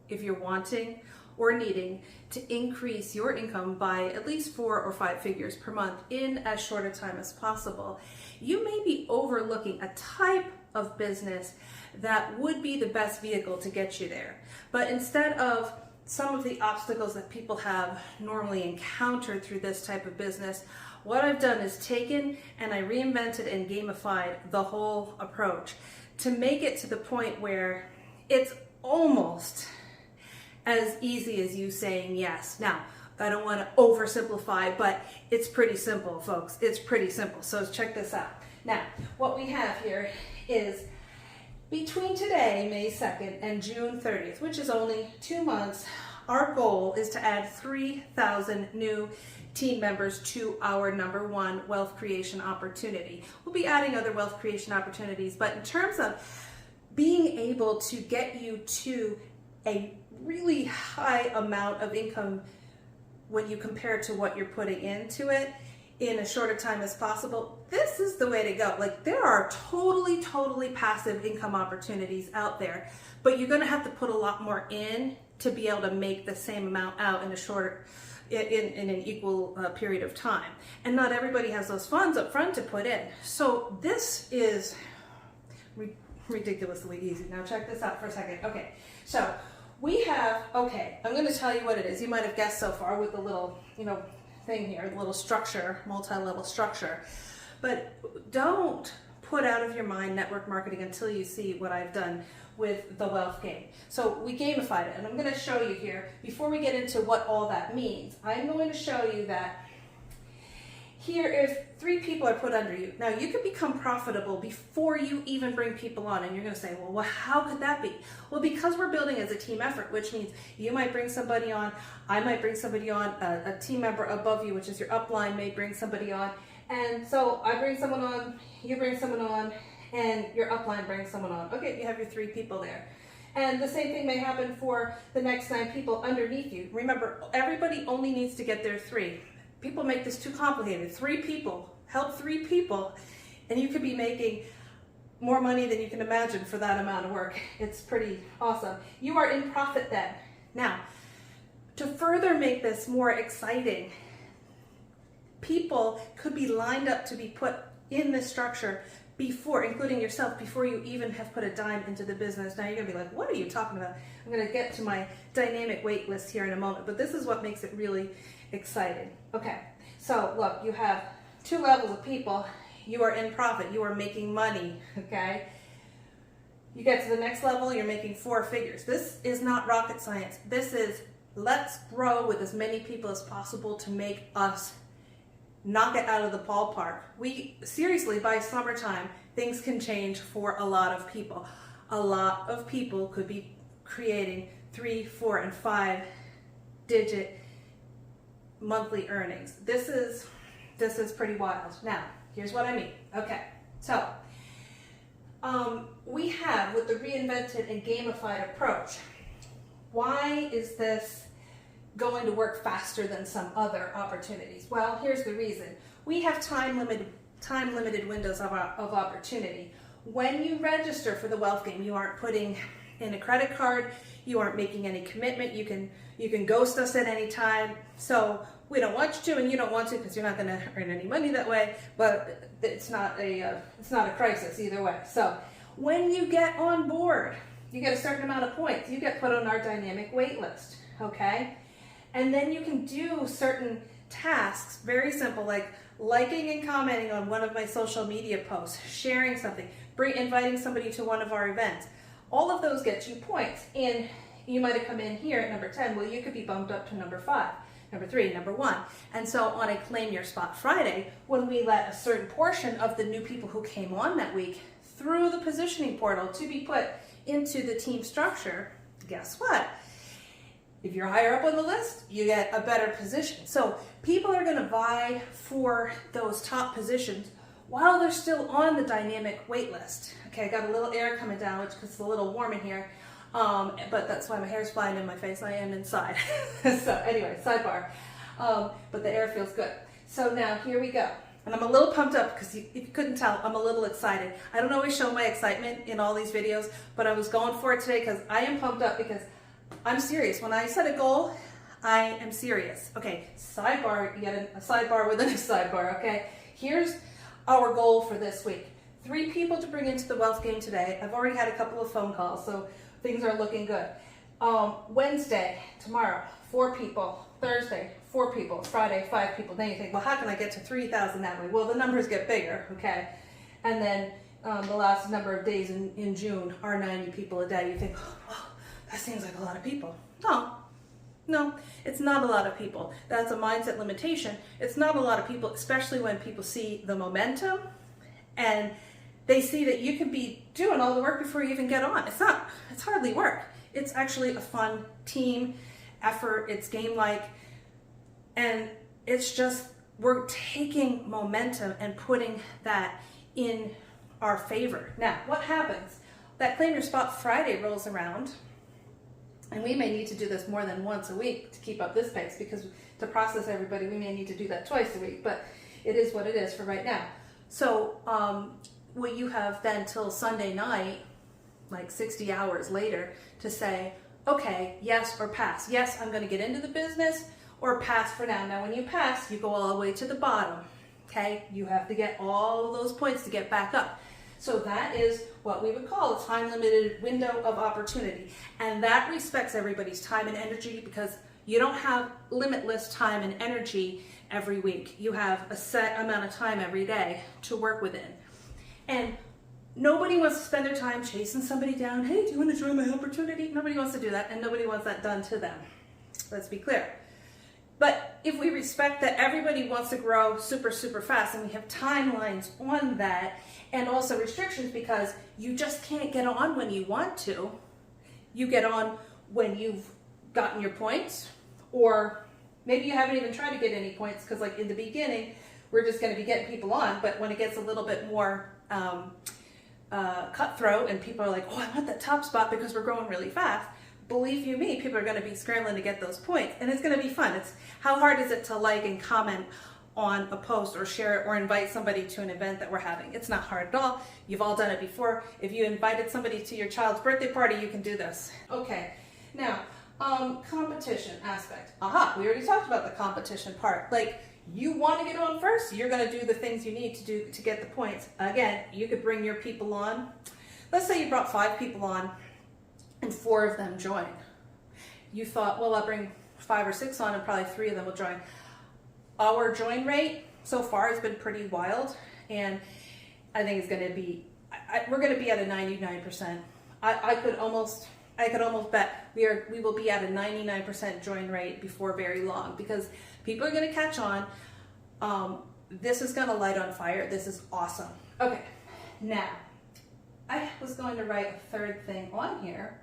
if you're wanting or needing to increase your income by at least 4 or 5 figures per month in as short a time as possible, you may be overlooking a type of business that would be the best vehicle to get you there. But instead of some of the obstacles that people have normally encountered through this type of business, what I've done is taken and I reinvented and gamified the whole approach to make it to the point where it's almost as easy as you saying yes. Now, I don't want to oversimplify, but it's pretty simple, folks. It's pretty simple. So check this out. Now, what we have here is between today, May 2nd, and June 30th, which is only 2 months, our goal is to add 3,000 new team members to our #1 wealth creation opportunity. We'll be adding other wealth creation opportunities, but in terms of being able to get you to a really high amount of income when you compare it to what you're putting into it in as short a time as possible, this is the way to go. Like, there are totally passive income opportunities out there, but you're going to have to put a lot more in to be able to make the same amount out in a shorter, in an equal period of time. And not everybody has those funds up front to put in. So this is ridiculously easy. Now check this out for a second. Okay, so we have, okay, I'm going to tell you what it is. You might have guessed so far with the little, thing here, the little structure, multi-level structure. But don't put out of your mind network marketing until you see what I've done with the wealth game. So we gamified it, and I'm going to show you here, before we get into what all that means, I'm going to show you that here, if 3 people are put under you, now you can become profitable before you even bring people on. And you're going to say, well, how could that be? Well, because we're building as a team effort, which means you might bring somebody on, I might bring somebody on, a team member above you, which is your upline, may bring somebody on. And so I bring someone on, you bring someone on, and your upline brings someone on. Okay, you have your 3 people there. And the same thing may happen for the next 9 people underneath you. Remember, everybody only needs to get their 3. People make this too complicated. 3 people, help 3 people, and you could be making more money than you can imagine for that amount of work. It's pretty awesome. You are in profit then. Now, to further make this more exciting, people could be lined up to be put in this structure before, including yourself, before you even have put a dime into the business. Now you're gonna be like, what are you talking about? I'm gonna get to my dynamic wait list here in a moment, but this is what makes it really exciting. Okay, so look, you have 2 levels of people. You are in profit, you are making money, okay? You get to the next level, you're making 4 figures. This is not rocket science. This is, let's grow with as many people as possible to make us knock it out of the ballpark. Seriously, by summertime, things can change for a lot of people. A lot of people could be creating 3, 4, and 5 digit monthly earnings. This is pretty wild. Now, here's what I mean. Okay, so we have, with the reinvented and gamified approach, why is this going to work faster than some other opportunities? Well, here's the reason. We have time limited windows of opportunity. When you register for the wealth game, you aren't putting in a credit card, you aren't making any commitment, you can ghost us at any time. So we don't want you to, and you don't want to because you're not going to earn any money that way, but it's not a crisis either way. So when you get on board, you get a certain amount of points, you get put on our dynamic wait list, okay? And then you can do certain tasks, very simple, like liking and commenting on one of my social media posts, sharing something, inviting somebody to one of our events. All of those get you points. And you might have come in here at number 10. Well, you could be bumped up to number 5, number 3, number 1. And so on a Claim Your Spot Friday, when we let a certain portion of the new people who came on that week through the positioning portal to be put into the team structure, guess what? If you're higher up on the list, you get a better position. So people are going to vie for those top positions while they're still on the dynamic wait list. Okay, I got a little air coming down, which is a little warm in here, but that's why my hair's flying in my face. I am inside. So anyway, sidebar. But the air feels good. So now here we go. And I'm a little pumped up because if you couldn't tell, I'm a little excited. I don't always show my excitement in all these videos, but I was going for it today because I am pumped up because I'm serious. When I set a goal, I am serious. Okay, sidebar, you get a sidebar within a sidebar, okay? Here's our goal for this week. 3 people to bring into the wealth game today. I've already had a couple of phone calls, so things are looking good. Wednesday, tomorrow, 4 people. Thursday, 4 people. Friday, 5 people. Then you think, well, how can I get to 3,000 that way? Well, the numbers get bigger, okay? And then the last number of days in June are 90 people a day. You think, oh, well, that seems like a lot of people. No, it's not a lot of people. That's a mindset limitation. It's not a lot of people, especially when people see the momentum and they see that you can be doing all the work before you even get on. It's hardly work. It's actually a fun team effort. It's game-like. And it's just, we're taking momentum and putting that in our favor. Now, what happens? That Claim Your Spot Friday rolls around, and we may need to do this more than once a week to keep up this pace, because to process everybody, we may need to do that twice a week, but it is what it is for right now. So what you have then till Sunday night, like 60 hours later, to say, okay, yes or pass. Yes, I'm going to get into the business, or pass for now. Now, when you pass, you go all the way to the bottom, okay? You have to get all of those points to get back up. So that is what we would call a time-limited window of opportunity. And that respects everybody's time and energy, because you don't have limitless time and energy every week. You have a set amount of time every day to work within. And nobody wants to spend their time chasing somebody down. Hey, do you want to join my opportunity? Nobody wants to do that, and nobody wants that done to them. Let's be clear. But if we respect that everybody wants to grow super, super fast, and we have timelines on that, and also restrictions, because you just can't get on when you want to. You get on when you've gotten your points, or maybe you haven't even tried to get any points, because like in the beginning, we're just going to be getting people on, but when it gets a little bit more cutthroat and people are like, oh, I want that top spot because we're growing really fast, believe you me, people are going to be scrambling to get those points, and it's going to be fun. It's how hard is it to like and comment on a post, or share it, or invite somebody to an event that we're having? It's not hard at all. You've all done it before. If you invited somebody to your child's birthday party, you can do this. Okay, now competition aspect. We already talked about the competition part. Like, you want to get on first, you're going to do the things you need to do to get the points. Again, you could bring your people on. Let's say you brought 5 people on and 4 of them join. You thought, well, I'll bring 5 or 6 on and probably 3 of them will join. Our join rate so far has been pretty wild, and I think it's going to be, we're going to be at a 99%. I could almost bet we will be at a 99% join rate before very long, because people are going to catch on. This is going to light on fire. This is awesome. Okay, now I was going to write a third thing on here,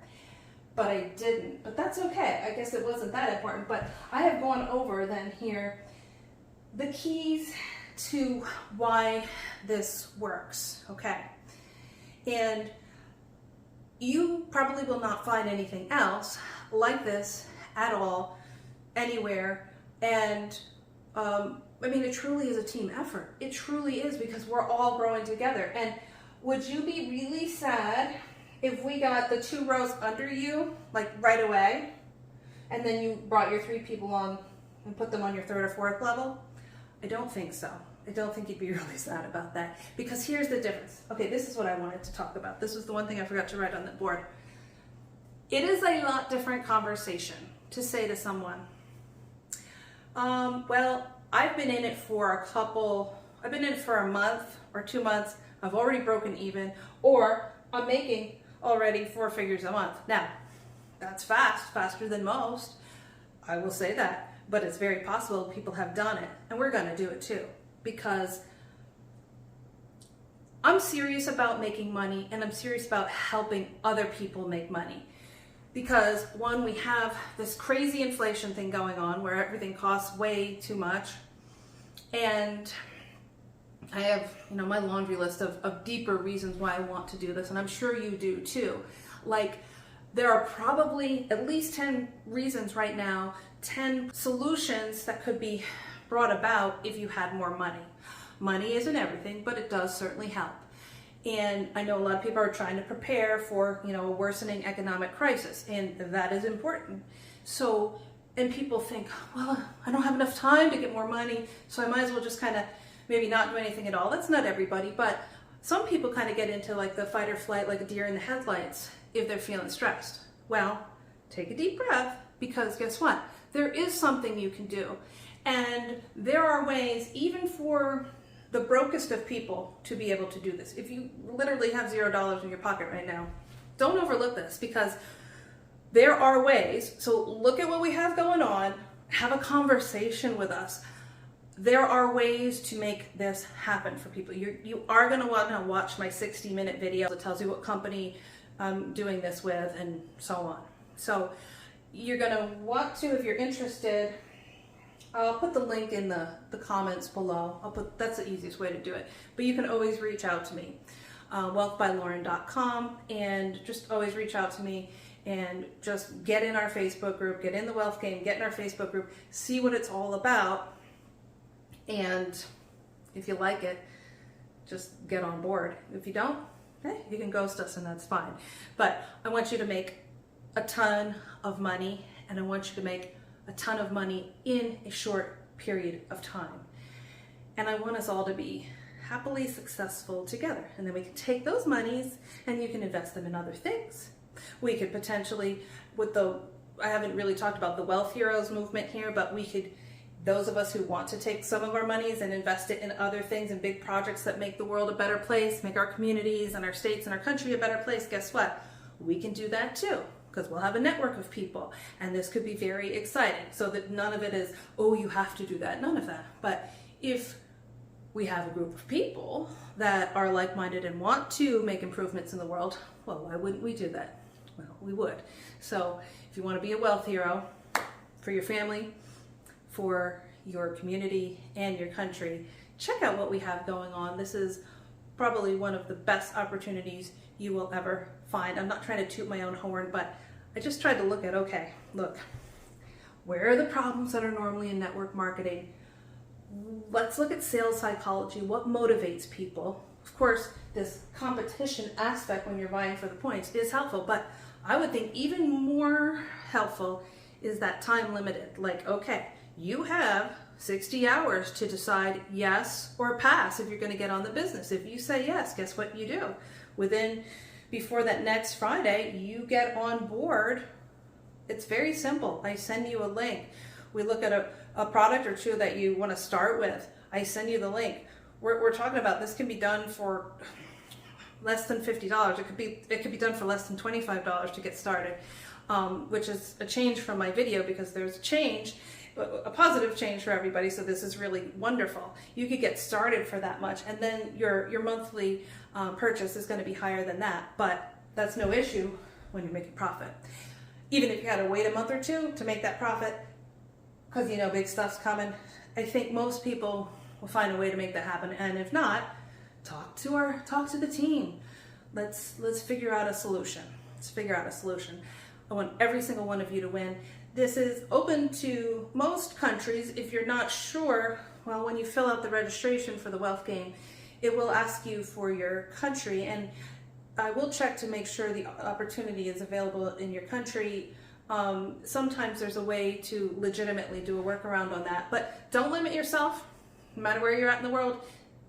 but I didn't. But that's okay. I guess it wasn't that important. But I have gone over then here the keys to why this works, okay? And you probably will not find anything else like this at all, anywhere. And I mean, it truly is a team effort. It truly is, because we're all growing together. And would you be really sad if we got the 2 rows under you, like right away, and then you brought your 3 people on and put them on your 3rd or 4th level? I don't think so. I don't think you'd be really sad about that, because here's the difference. Okay, this is what I wanted to talk about. This was the one thing I forgot to write on the board. It is a lot different conversation to say to someone, well, I've been in it for a month or 2 months, I've already broken even, or I'm making already 4 figures a month. Now, that's faster than most, I will say that. But it's very possible people have done it, and we're going to do it too, because I'm serious about making money, and I'm serious about helping other people make money. Because one, we have this crazy inflation thing going on where everything costs way too much, and I have, my laundry list of deeper reasons why I want to do this, and I'm sure you do too. Like, there are probably at least 10 reasons right now, 10 solutions that could be brought about if you had more money. Money isn't everything, but it does certainly help. And I know a lot of people are trying to prepare for, you know, a worsening economic crisis, and that is important. So, and people think, well, I don't have enough time to get more money, so I might as well just kind of maybe not do anything at all. That's not everybody, but some people kind of get into like the fight or flight, like a deer in the headlights, if they're feeling stressed. Well, take a deep breath, because guess what? There is something you can do. And there are ways, even for the brokest of people, to be able to do this. If you literally have $0 in your pocket right now, don't overlook this, because there are ways. So look at what we have going on, have a conversation with us. There are ways to make this happen for people. You are going to want to watch my 60-minute video that tells you what company I'm doing this with and so on. So you're going to want to, if you're interested, I'll put the link in the comments below. That's the easiest way to do it. But you can always reach out to me, wealthbylauren.com, and just always reach out to me and just get in our Facebook group, get in the Wealth Game, get in our Facebook group, see what it's all about. And if you like it, just get on board. If you don't, hey, you can ghost us and that's fine. But I want you to make a ton of money, and I want you to make a ton of money in a short period of time. And I want us all to be happily successful together. And then we can take those monies and you can invest them in other things. We could potentially, I haven't really talked about the Wealth Heroes movement here, but we could, those of us who want to take some of our monies and invest it in other things and big projects that make the world a better place, make our communities and our states and our country a better place, guess what? We can do that too, because we'll have a network of people, and this could be very exciting. So that none of it is, oh, you have to do that, none of that. But if we have a group of people that are like-minded and want to make improvements in the world, well, why wouldn't we do that? Well, we would. So if you want to be a wealth hero for your family, for your community and your country, check out what we have going on. This is probably one of the best opportunities you will ever find. I'm not trying to toot my own horn, but I just tried to look at, okay, look, where are the problems that are normally in network marketing? Let's look at sales psychology. What motivates people? Of course, this competition aspect when you're vying for the points is helpful, but I would think even more helpful is that time limited. Like, okay, you have 60 hours to decide yes or pass if you're going to get on the business. If you say yes, guess what you do? Before that next Friday, you get on board. It's very simple. I send you a link. We look at a product or two that you want to start with. I send you the link. We're talking about this can be done for less than $50. It could be done for less than $25 to get started, which is a change from my video, because there's a positive change for everybody. So this is really wonderful. You could get started for that much, and then your monthly purchase is going to be higher than that. But that's no issue when you're making profit. Even if you had to wait a month or two to make that profit, because you know big stuff's coming, I think most people will find a way to make that happen. And if not, talk to the team. Let's figure out a solution. Let's figure out a solution. I want every single one of you to win. This is open to most countries. If you're not sure, well, when you fill out the registration for the Wealth Game, it will ask you for your country, and I will check to make sure the opportunity is available in your country. Sometimes there's a way to legitimately do a workaround on that, but don't limit yourself. No matter where you're at in the world,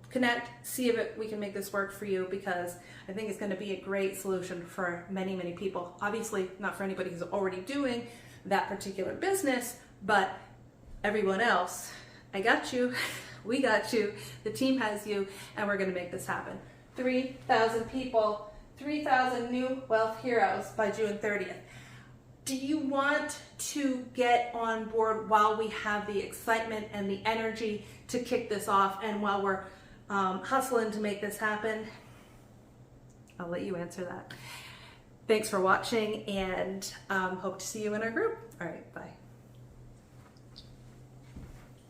connect, see if we can make this work for you, because I think it's going to be a great solution for many, many people. Obviously, not for anybody who's already doing that particular business, but everyone else, I got you, we got you, the team has you, and we're going to make this happen. 3,000 people, 3,000 new wealth heroes by June 30th. Do you want to get on board while we have the excitement and the energy to kick this off, and while we're hustling to make this happen? I'll let you answer that. Thanks for watching, and hope to see you in our group. All right, bye.